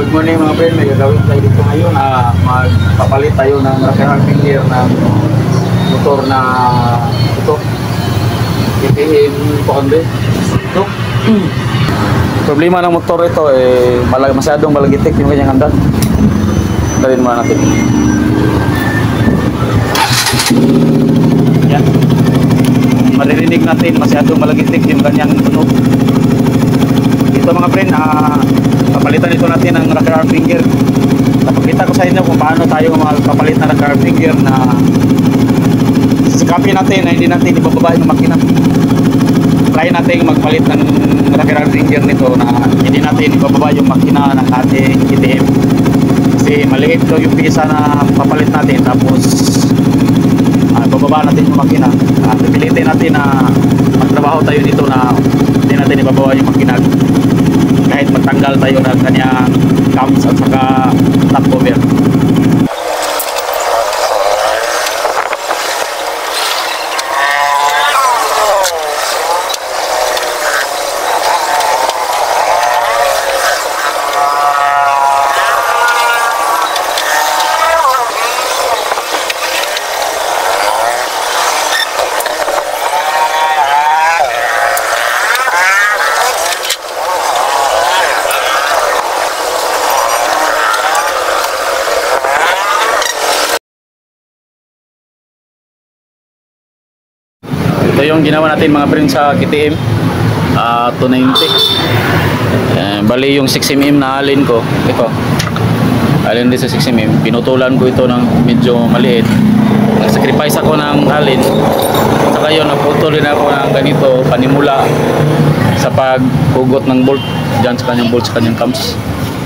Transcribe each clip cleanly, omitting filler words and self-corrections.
Good morning mga friend, may gagawin tayo dito ngayon. Magpapalit tayo ng rocker gear ng motor na ito. KTM Pocande. Ito. Problema ng motor ito masyadong malagitik yung kanyang handa. Dalhin muna natin. Yan. Maririnig natin masyadong malagitik yung kanyang tunog. Ito mga friend, papalitan ito natin ng rocker arm finger. Napakita ko sa inyo kung paano tayo magpapalit ng rocker arm finger na sikapin natin na hindi natin ibababa yung makina. Try natin magpalit ng rocker arm finger nito na hindi natin ibababa yung makina ng ating KTM. Kasi maliit daw yung pisa na papalit natin, tapos bababa natin yung makina. Pipilitin natin na magtrabaho tayo dito na hindi natin ibababa yung makina kahit magtanggal tayo ng kanyang cams at saka top cover. Ito yung ginawa natin mga friends sa KTM 290. Bali yung 6mm na alin ko, ito alin din sa 6mm, pinutulan ko ito ng medyo maliit. Nag-sacrifice ako ng alin, saka yun naputol din ako ng ganito panimula sa paghugot ng bolt dyan sa kanyang bolt, sa kanyang cams.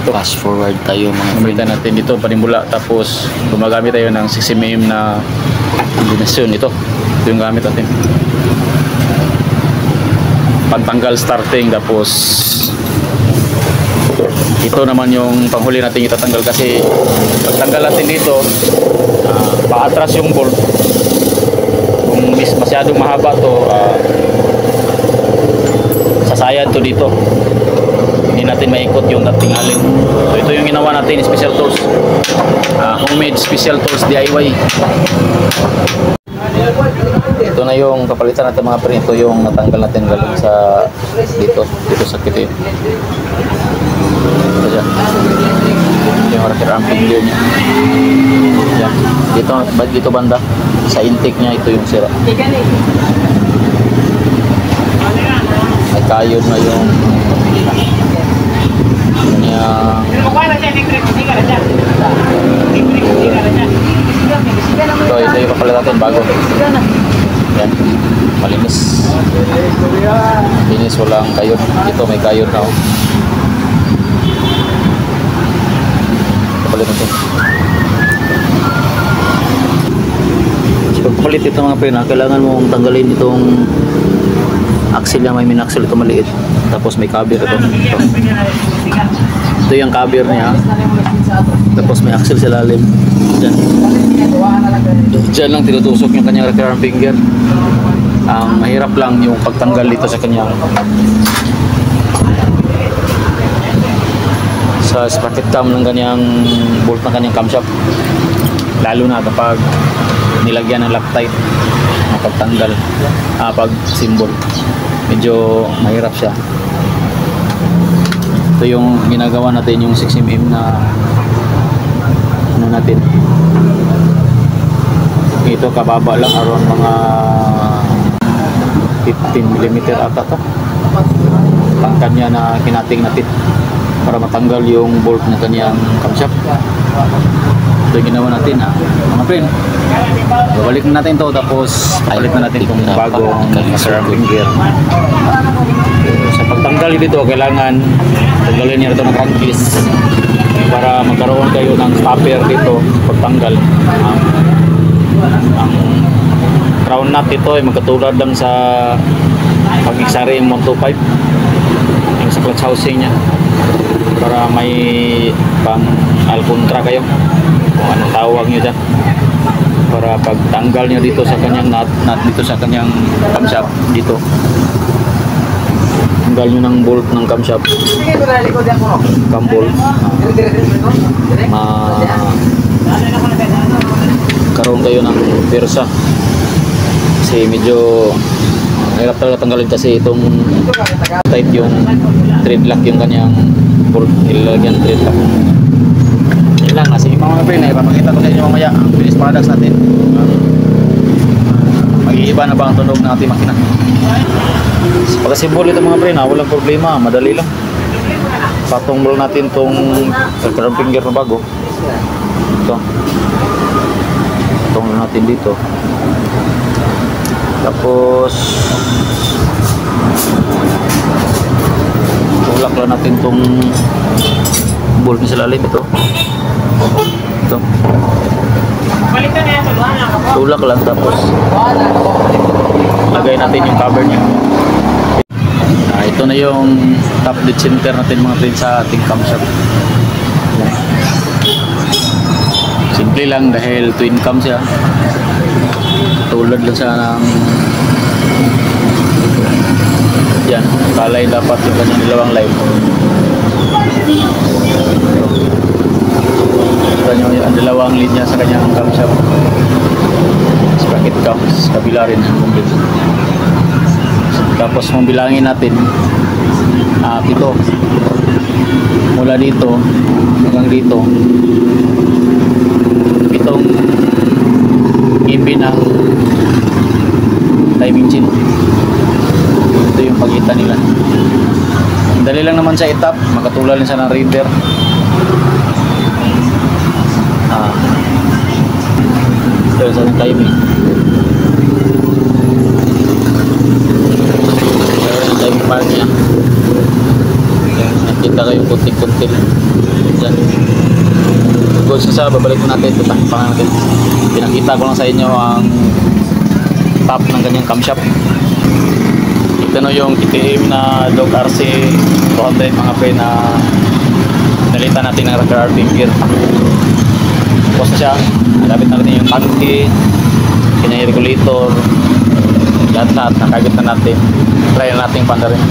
Fast forward tayo mga friend. Gamitan natin dito panimula, tapos gumagamit tayo ng 6mm na kombinasyon. Ito yung gamit natin, pantanggal starting, tapos ito naman yung panghuli natin itatanggal. Kasi pagtanggal natin dito paatras yung bolt. Kung masyadong mahaba to sasayad to dito, hindi natin maikot yung dating alin. So ito yung ginawa natin, special tools, homemade special tools DIY. Ito na yung kapalitan natin mga friend. Ito yung natanggal natin galing sa dito sa KTM. Ito dyan, yung rocker arm finger nya. Yan. Dito banda sa intake nya, ito yung sira. May kayod na yung ito yung kapalit natin bago. Yan, malinis, walang kayod. Ito may kayod na. Kapalit natin. Pagpalit ito mga pre, kailangan mong tanggalin itong axle niya. May min-axle ito maliit, tapos may cover ito. Ito yung cover niya, tapos may axle sa lalim. Diyan lang tinutusok yung kanyang rocker arm finger. Ang mahirap lang yung pagtanggal dito sa kanyang sa sprocket cam ng kanyang bolt ng kanyang camshaft, lalo na kapag nilagyan ng Loctite. Pagtanggal pag symbol medyo mahirap siya. Ito yung ginagawa natin, yung 6mm na ano natin. Ito kababa lang, around mga 15mm ata to. Tangkad niya na kinating natin para matanggal yung bolt na kanyang camshaft. Ito yung ginawa natin mga friend. Babalik na natin to, tapos palit na natin itong bagong rocker arm finger. Sa pagtanggal dito, kailangan tanggalin niya ito ng crankcase para magkaroon kayo ng stopper dito pagtanggal. Ang crown nut ito ay magkatulad lang sa pag-iksari yung 125, yung sa clutch housing nya, para may pang alcontra kayo kung anong tawag nyo dyan, para pagtanggal nyo dito sa kanyang nut dito sa kanyang camshaft dito, Tanggal nyo ng bolt ng camshaft, cam bolt, karoon kayo ng persa. Kasi medyo hirap talaga tanggalin kasi itong tight yung thread lock yung kanyang bolt, ilalagyan thread lock. Yan lang, nasa Mga pre, na ipapakita ko sa inyo mamaya ang finished products natin. Mag-iiba na ba ang tunog ng ating makina? pagkasimbol ito mga pre na walang problema, madali lang. Patungbol natin tong third finger na bago. Ito. Patungbol natin dito. Tapos tulak lang natin tong bolt ni sa lalim ito. Ito. Tulak lang tapos lagay natin yung cover niya. Ito na yung top dead center natin mga friends sa ating camshaft. Simple lang dahil twin cam siya. Tulad lang siya ng yan, kalay dapat yung kanyang dalawang line. Yung dalawang linya sa kanyang camshaft. Sprocket cam, kabila rin. Tapos kung bilangin natin ito mula dito hanggang dito itong ibin ng timing chain, ito yung pagitan nila. Dali lang naman siya itap, makatulad rin siya ng reader. Ito sa timing. Timing pa niya. Nakita kayo kunti-kunti dyan. Good sa babalik ko natin, tutang natin. Pinakita ko lang sa inyo ang top ng ganyang camshaft. Ito na yung KTM na Dog RC 200 mga pre na nalitan natin ng rocker finger. Tapos na siya, malapit na natin yung tanke, kanyang regulator, lahat nakagit na natin. Try na natin panda rin.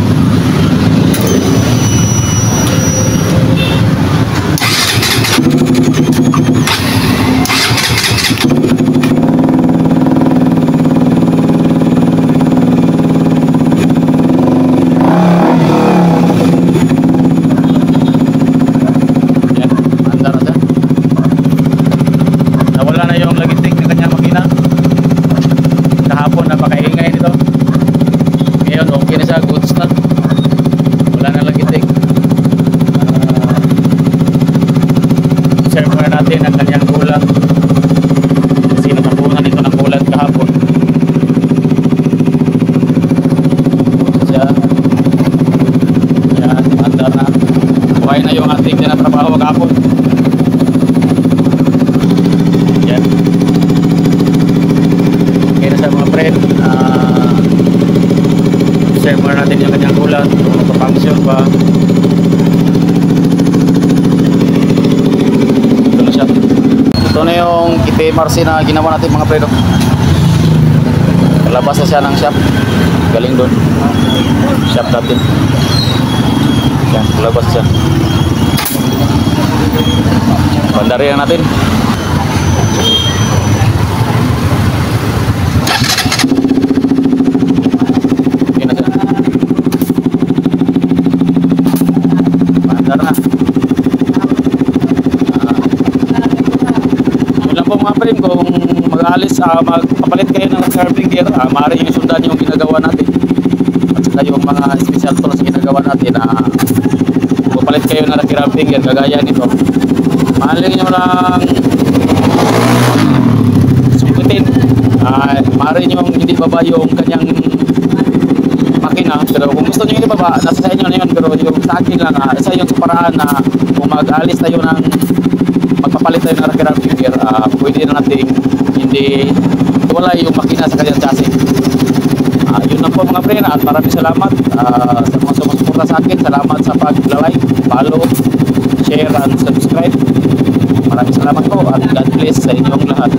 Na yung ating tinatrabaho kahapon. Yan. Okay na sa mga friend. Share muna natin yung kanyang ulat kung magpa-function ba. Ito na siya. Ito na yung KTM RC na ginawa natin mga friend. Kalabas na siya ng shop. Galing doon. Shop natin. Yan, kalabas siya. Bandari natin. Okay na siya. Bandar na. Yun lang po mga frame, kung mag-aalis, magpapalit kayo ng carving gear, maaari yung sundan yung ginagawa natin. At saka yung mga special tools na ginagawa natin na papalit kayo ng carving gear kagaya nito. Mahalin nyo lang sumputin. Maaari nyo hindi baba yung kanyang makina, pero kung gusto nyo hindi baba, nasa sa inyo na yun. Pero yung sa akin lang, isa yung sa paraan na kung mag-alis tayo ng magpapalit tayo ng carving gear, pwede na natin hindi wala yung makina sa kanyang chassis. Yun lang po mga pre, at maraming salamat sa mga sumusuporta sa akin. Salamat sa pag-like, follow, share and subscribe. Maraming salamat po at God bless sa inyong lahat.